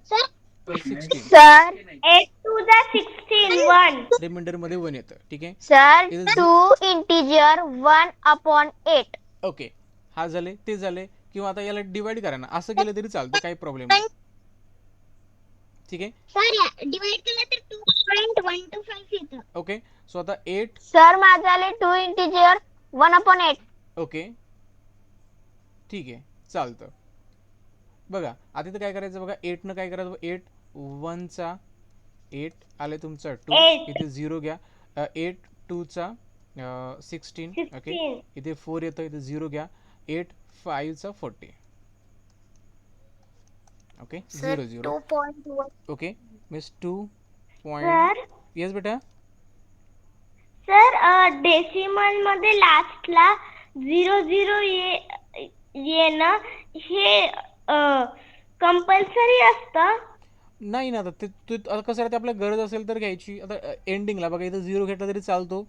16, सर 8 to the 16 1. रिमाइंडरमध्ये 1 येतं. ठीक आहे, सर इथं 2 इंटिजर 1/8. ओके, हा झाले, ते झाले, किंवा आता याला डिवाइड करा ना, असं केलं तरी चालतं, काही प्रॉब्लेम नाही. ठीक आहे, सर डिवाइड केलं तर 2.125 येतं. ओके, सो आता 8, सर माझं आले 2 इंटिजर 1/8. ओके, ठीक आहे, चालतं. बघा आता इथं काय करायचं बघा, 8नं काय करायचं, 8 1 चा 8 आले तुमचा 2, 8. इथे 0 घ्या, 8 2 चा 16, ओके, इथे 4 येतं, इथे 0 घ्या, 8 5 40. Okay Sir, 0 0. 2.1. Okay miss 2 point. Sir yes बेटा. सर डेसिमल मध्ये लास्टला 0 0 येणं हे कंपल्सरी असतं. नाही ना, आता ते आता कसं राहते, आपल्या गरज असेल तर घ्यायची. आता एंडिंगला बघा इथं 0 घेतला तरी चालतो,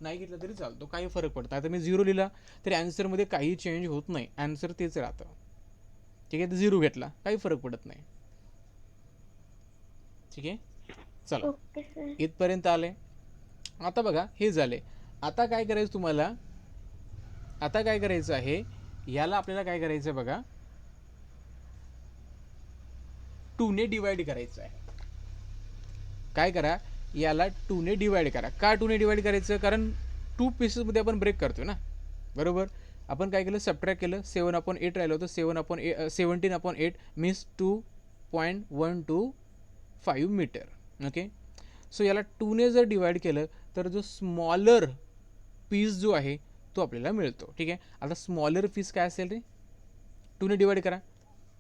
नाही घेतला तरी चालतो, काही फरक पडतो. आता मी 0 लिहिला तरी ॲन्सरमध्ये काही चेंज होत नाही, ॲन्सर तेच राहतं. ठीक आहे, तर 0 घेतला काही फरक पडत नाही. ठीक आहे, चला ओके सर. इथपर्यंत आले. आता बघा हे झाले. आता काय करायचं तुम्हाला, आता काय करायचं आहे, याला आपल्याला काय करायचं आहे बघा, 2 ने डिवाइड करायचं आहे. काय करा, याला 2 ने डिवाइड करा. का 2 ने डिवाइड करायचं, कारण 2 पीसेसमध्ये आपण ब्रेक करतोय ना, बरोबर. आपण काय केलं, सबट्रॅक्ट केलं, 7/8 राहिलं होतं, 17/8 मीन्स 2.125 मीटर. ओके, सो याला 2 ने जर डिवाइड केलं तर जो स्मॉलर पीस जो आहे तो आपल्याला मिळतो. ठीक आहे, आता स्मॉलर पीस काय असेल रे, 2 ने डिवाइड करा.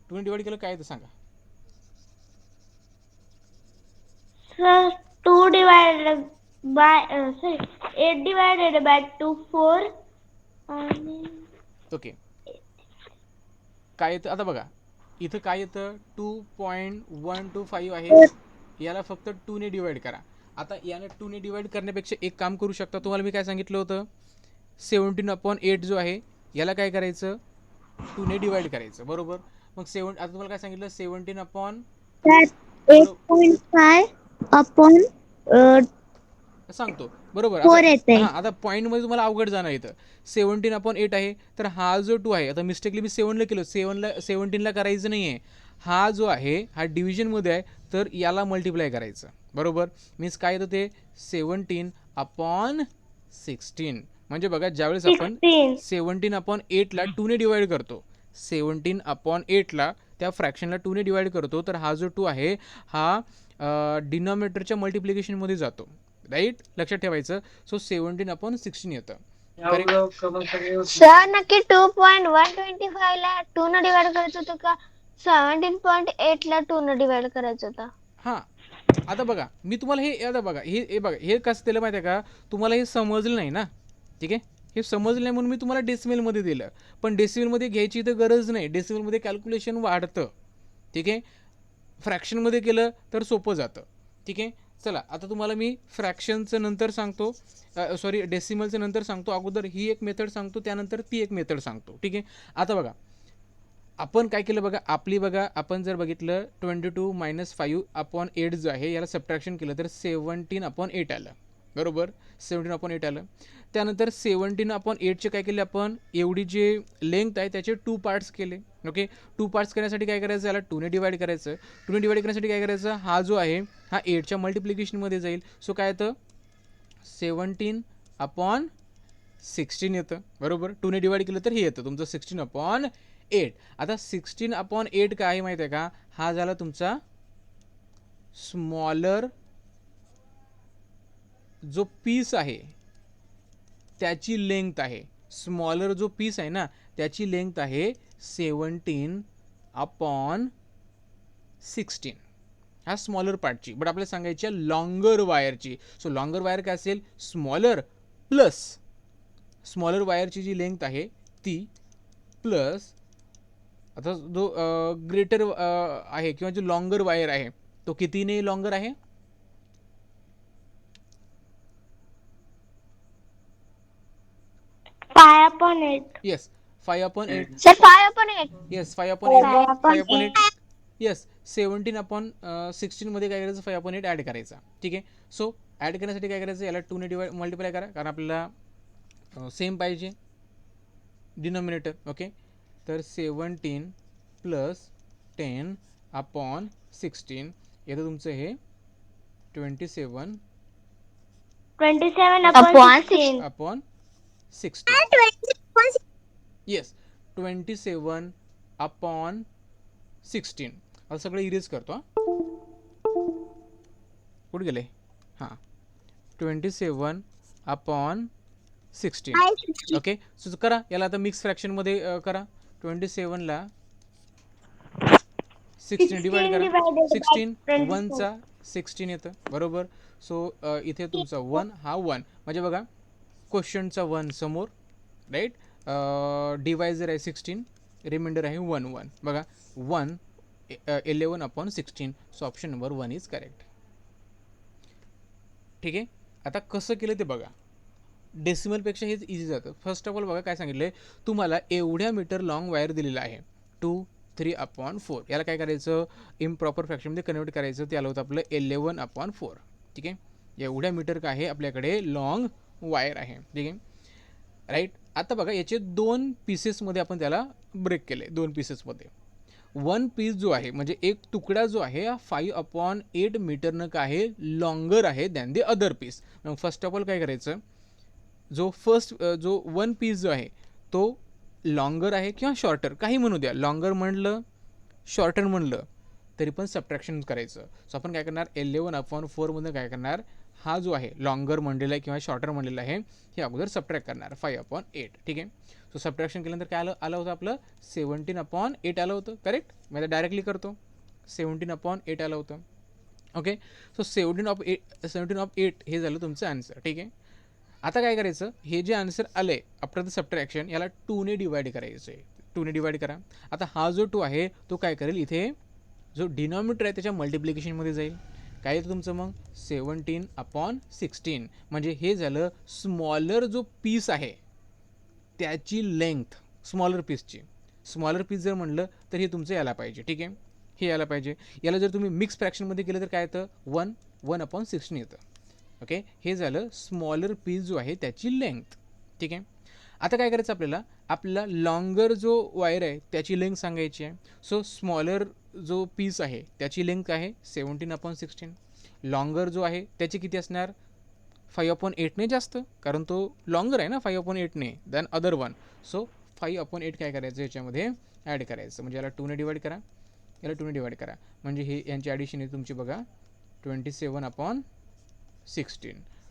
2 ने डिवाइड केलं काय तर सांगा. Sir 2 divided by 8 divided by 2 4 आणि ओके, काय येतं आता बघा, इथं काय येतं 2.125 आहे, याला फक्त 2 ने डिवाइड करा. आता याला 2 ने डिवाइड करण्यापेक्षा एक काम करू शकता, तुम्हाला मी काय सांगितलं होतं, 17/8 जो आहे याला काय करायचं, 2 ने डिवाइड करायचं, बरोबर. मग आता तुम्हाला काय सांगितलं, 17 8.5 अपॉन सांगतो, बरोबर. 4 आता येते. हां, आता पॉईंटमध्ये तुम्हाला अवघड जाणार इथं. 17/8 आहे, तर हा जो 2 आहे, आता मिस्टेकली मी 7ला केलं, 17ला करायचं नाही आहे. हा जो आहे हा डिव्हिजनमध्ये आहे, तर याला मल्टिप्लाय करायचं, बरोबर. मीन्स काय येतं ते 17/16. म्हणजे बघा, ज्यावेळेस आपण 16. 17/8ला 2 ने डिवाइड करतो, 17/8ला त्या फ्रॅक्शनला 2 ने डिवाइड करतो, तर हा जो 2 आहे हा डिनॉमिनेटरच्या मल्टिप्लिकेशनमध्ये जातो, राईट. लक्षात ठेवायचं. सो 17/16 येतं, करेक्ट. सर नक्की 2.125 ला 2 ने डिवाइड करायचं होतं का 17.8 ला 2 ने डिवाइड करायचं होतं? हां, आता बघा मी तुम्हाला हे, आता बघा हे बघा, हे कसं दिलं माहिती आहे का, तुम्हाला हे समजलं नाही ना. ठीक आहे, हे समजलं नाही म्हणून मी तुम्हाला डेसिमलमध्ये दिलं, पण डेसिमलमध्ये घ्यायची तर गरज नाही, डेसिमलमध्ये कॅल्क्युलेशन वाढतं. ठीक आहे, फ्रॅक्शनमध्ये केलं तर सोपं जातं. ठीक आहे, चला आता तुम्हाला मी फ्रॅक्शनचं नंतर सांगतो, सॉरी डेसिमलचं नंतर सांगतो. अगोदर ही एक मेथड सांगतो, त्यानंतर ती एक मेथड सांगतो. ठीक आहे, आता बघा आपण काय केलं बघा, आपली बघा, आपण जर बघितलं 22 - 5/8 जो आहे याला सबट्रॅक्शन केलं तर 17/8 आलं, बरोबर. 17/8 आलं. त्यानंतर 17/8चे काय केले आपण, एवढी जे लेंथ आहे त्याचे 2 पार्ट्स केले. ओके, 2 पार्ट्स करण्यासाठी काय करायचं, याला 2 ने डिवाइड करायचं. 2 ने डिवाइड करण्यासाठी काय करायचं, हा जो आहे हा 8च्या मल्टिप्लिकेशनमध्ये जाईल. सो काय येतं, 17/16 येतं, बरोबर. 2 ने डिवाइड केलं तर हे येतं तुमचं 16/8. आता 16/8 काय आहे माहिती आहे का, हा झाला तुमचा स्मॉलर जो पीस आहे त्याची लेंथ आहे. स्मॉलर जो पीस आहे ना त्याची लेंथ आहे 17/16. हा स्मॉलर पार्टची, बट आपल्याला सांगायची आहे लॉंगर वायरची. सो लॉंगर वायर काय असेल, स्मॉलर प्लस स्मॉलर वायरची जी लेंथ आहे ती प्लस आता जो ग्रेटर आहे किंवा जो लॉंगर वायर आहे तो कितीने लॉंगर आहे, 5/8. येस 5/8. सर 5/8. येस 5/8. 5/8. येस 17/16 मध्ये काय करायचं, 5/8 ॲड करायचा. ठीक आहे, सो ॲड करण्यासाठी काय करायचं, याला 2 ने डिवाइड मल्टिप्लाय करा, कारण आपल्याला सेम पाहिजे डिनॉमिनेटर. ओके, तर 17 + 10/16 येतं तुमचं हे 27/16. 27/16. येस 27/16. आता सगळं इरेज करतो. हां, कुठे गेले, हां 27/16 16. ओके, सो करा याला आता मिक्स फ्रॅक्शनमध्ये करा. 27ला 16 डिवाइड करा. 16 1चा 16 येतं बरोबर. सो इथे तुमचा 1 हा 1 म्हणजे बघा क्वेश्चनचा 1 समोर राईट. डिवायझर आहे 16, रिमाइंडर आहे 1 1 बघा 1 11/16. So option number 1 is correct. ठीक आहे, आता कसं केलं ते बघा. डेसिमलपेक्षा हेच इझी जातं. फर्स्ट ऑफ ऑल बघा काय सांगितलं आहे, तुम्हाला एवढ्या मीटर लॉंग वायर दिलेला आहे 2 3/4. याला काय करायचं, इम्प्रॉपर फ्रॅक्शनमध्ये कन्वर्ट करायचं. ते आलं होतं आपलं 11/4. ठीक आहे, एवढ्या मीटर काय आहे आपल्याकडे लॉंग वायर आहे. ठीक आहे राईट. आता बघा याचे 2 पीसेसमध्ये आपण त्याला ब्रेक केले. 2 पीसेसमध्ये 1 पीस जो आहे म्हणजे एक तुकडा जो आहे हा 5/8 मीटरनं काय आहे लॉंगर आहे दॅन द अदर पीस. मग फर्स्ट ऑफ ऑल काय करायचं, जो 1 पीस जो आहे तो लॉंगर आहे किंवा शॉर्टर काही म्हणू द्या, लॉंगर म्हणलं शॉर्टर म्हणलं तरी पण सबट्रॅक्शन करायचं. सो आपण काय करणार 11/4 काय करणार, हा जो आहे लॉंगर म्हणलेला आहे किंवा शॉर्टर म्हणलेला आहे हे अगोदर सबट्रॅक्ट करणार 5/8. ठीक आहे, सो सबट्रॅक्शन केल्यानंतर काय आलं होतं आपलं 17/8 आलं होतं. करेक्ट, मी आता डायरेक्टली करतो. 17/8 आलं होतं. ओके, सो 17/8 हे झालं तुमचं आन्सर. ठीक आहे, आता काय करायचं, हे जे आन्सर आलं आहे आफ्टर द सबट्रॅक्शन याला 2ने डिवाइड करायचं आहे. 2ने डिवाइड करा. आता हा जो 2 आहे तो काय करेल, इथे जो डिनॉमिनेटर आहे त्याच्या मल्टिप्लिकेशनमध्ये जाईल. काय येतं तुमचं मग 17/16 म्हणजे हे झालं स्मॉलर जो पीस आहे त्याची लेंथ, स्मॉलर पीसची. स्मॉलर पीस जर म्हणलं तर हे तुमचं यायला पाहिजे. ठीक आहे, हे यायला पाहिजे. याला जर तुम्ही मिक्स फ्रॅक्शनमध्ये केलं तर काय येतं 1/16 येतं. ओके, हे झालं स्मॉलर पीस जो आहे त्याची लेंथ. ठीक आहे, आता काय करायचं आपल्याला लॉंगर जो वायर आहे त्याची लेंथ सांगायची आहे. सो स्मॉलर जो पीस आहे त्याची लेंथ आहे 17/16. लॉंगर जो आहे त्याची किती असणार 5/8ने जास्त, कारण तो लॉंगर आहे ना 5/8ने दॅन अदर वन. सो 5/8 काय करायचं याच्यामध्ये ॲड करायचं. म्हणजे याला 2ने डिवाइड करा, याला 2ने डिवाइड करा. म्हणजे हे यांची ॲडिशन आहे तुमची बघा 27/16.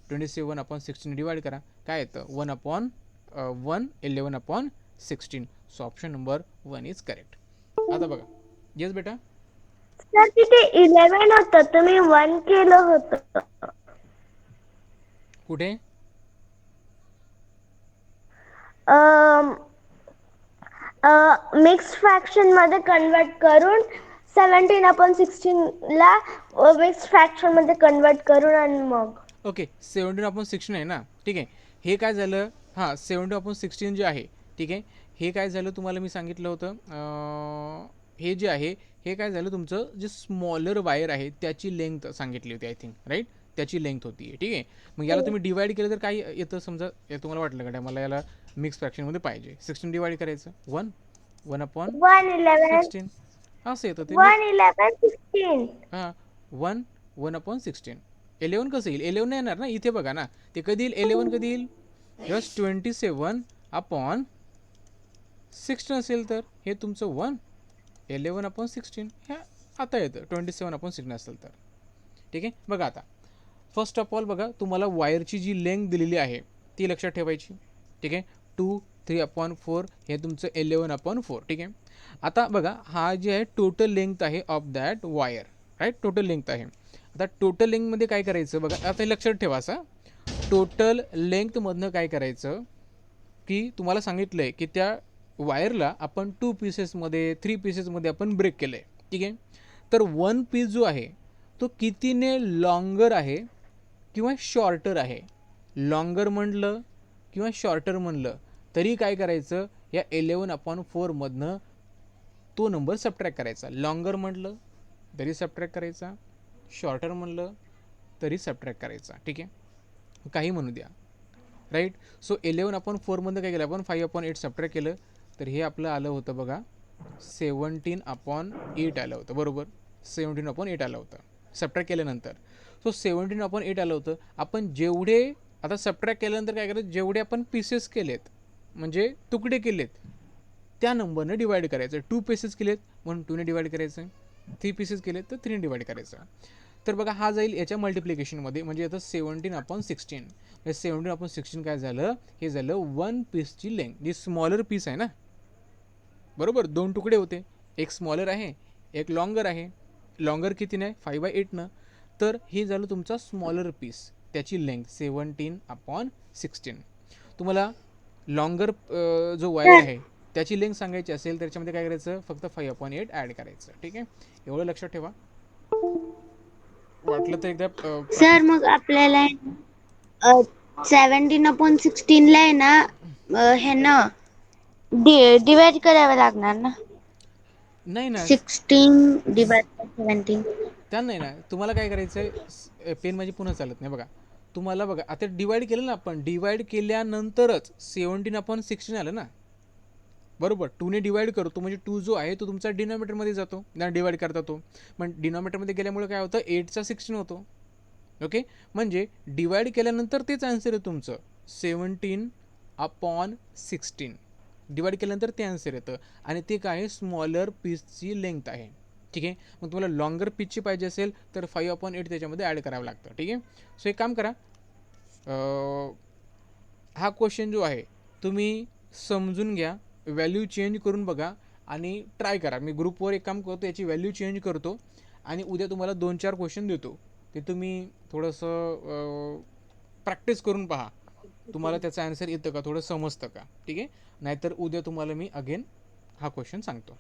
27/16 डिवाइड करा, काय येतं 11/16. So option number 1 is correct. आता बघा येस बेटा. सर तिथे 11 होतं, तुम्ही 1 केलं होतं. कुठे मिक्स फ्रॅक्शन मध्ये कन्वर्ट करून 17/16 ला मिक्स फ्रॅक्शन मध्ये कन्वर्ट करून आणि मग ओके 17/16 आहे ना. ठीक आहे, हे काय झालं, हां 17/16 जे आहे. ठीक आहे, हे काय झालं तुम्हाला मी सांगितलं होतं, हे जे आहे हे काय झालं तुमचं जे स्मॉलर वायर आहे त्याची लेंथ सांगितली होती आय थिंक राईट, त्याची लेंथ होती. ठीक आहे, मग याला तुम्ही डिवाइड केलं तर काय येतं समजा, हे तुम्हाला वाटलं का मला याला मिक्स फ्रॅक्शनमध्ये पाहिजे 16 डिवाइड करायचं 1/16 असं येतं ते. 1/11/16. हां 1/16. 11 कसं येईल, 11 नाही येणार ना इथे बघा ना, ते कधी येईल 11 कधी येईल जस्ट 27/16 असेल तर हे तुमचं 11/16 ह्या आता येतं 27/16 असेल तर. ठीक आहे, बघा आता फर्स्ट ऑफ ऑल बघा तुम्हाला वायरची जी लेंथ दिलेली आहे ती लक्षात ठेवायची. ठीक आहे, 2 3/4 हे तुमचं 11/4. ठीक आहे, आता बघा हा जे आहे टोटल लेंथ आहे of that wire right, total length आहे. आता टोटल लेंथमध्ये काय करायचं बघा, आता हे लक्षात ठेवा असं टोटल लेंथमधनं काय करायचं की तुम्हाला सांगितलं आहे की त्या वायरला आपण 2 पीसेसमध्ये 3 पीसेसमध्ये आपण ब्रेक केलं आहे. ठीक आहे, तर 1 पीस जो आहे तो कितीने लॉंगर आहे किंवा शॉर्टर आहे. लॉंगर म्हणलं किंवा शॉर्टर म्हणलं तरी काय करायचं, या 11/4 मधनं तो नंबर सबट्रॅक्ट करायचा. लॉंगर म्हटलं तरी सबट्रॅक्ट करायचा, शॉर्टर म्हणलं तरी सबट्रॅक्ट करायचा. ठीक आहे, काही म्हणू द्या राईट. सो 11/4 काय केलं आपण 5/8 सबट्रॅक्ट केलं तर हे आपलं आलं होतं बघा 17/8 आलं होतं बरोबर. 17/8 आलं होतं सबट्रॅक्ट केल्यानंतर. सो 17/8 आलं होतं. आपण जेवढे आता सबट्रॅक्ट केल्यानंतर काय करायचं, जेवढे आपण पीसेस केलेत म्हणजे तुकडे केलेत त्या नंबरनं डिवाइड करायचं. 2 पीसेस केलेत म्हणून 2ने डिवाइड करायचं, 3 पीसेस केलेत तर 3ने डिवाइड करायचं. तर तर बघा हा जाईल याच्या मल्टिप्लिकेशनमध्ये, म्हणजे आता 17/16. 17/16 काय झालं, हे झालं 1 पीसची लेंथ. जी स्मॉलर पीस आहे ना, बरोबर, 2 तुकडे होते, एक स्मॉलर आहे एक लॉंगर आहे. लॉंगर किती नाही 5/8 तर हे झालं तुमचा स्मॉलर पीस, त्याची लेंथ 17/16. तुम्हाला लॉंगर जो वायर आहे त्याची लेंथ सांगायची असेल तर त्याच्यामध्ये काय करायचं, फक्त 5/8 ॲड करायचं. ठीक आहे, एवढं लक्षात ठेवा. वाटलं तर एकदा सर मग आपल्याला 17/16 ला आहे ना हे ना डिवाइड करावं लागणार ना. नाही ना 16 डिवाइड बाय 17. त्या नाही ना, तुम्हाला काय करायचं आहे, पेन माझी पुन्हा चालत नाही बघा. तुम्हाला बघा आता डिवाइड केलं ना आपण, डिवाइड केल्यानंतरच 17/16 आलं ना, बरोबर. 2ने डिवाइड करतो म्हणजे 2 जो आहे तो तुमचा डिनॉमिनेटरमध्ये जातो ना, डिवाइड करता तो. पण डिनॉमिनेटरमध्ये गेल्यामुळे काय होतं, 8चा 16 होतो. ओके, म्हणजे डिवाइड केल्यानंतर तेच आन्सर आहे तुमचं 17/16. डिवाइड केल्यानंतर ते आन्सर येतं आणि ते काय आहे, स्मॉलर पीसची लेंथ आहे. ठीक आहे, मग तुम्हाला लॉंगर पीसची पाहिजे असेल तर 5/8 त्याच्यामध्ये ॲड करावं लागतं. ठीक आहे, सो एक काम करा, हा क्वेश्चन जो आहे तुम्ही समजून घ्या, व्हॅल्यू चेंज करून बघा आणि ट्राय करा. मी ग्रुपवर एक काम करतो, याची व्हॅल्यू चेंज करतो आणि उद्या तुम्हाला 2-4 क्वेश्चन देतो. ते तुम्ही थोडंसं प्रॅक्टिस करून पहा, तुम्हाला त्याचा आन्सर येतं का, थोडं समजतं का. ठीक आहे, नाहीतर उद्या तुम्हाला मी अगेन हा क्वेश्चन सांगतो.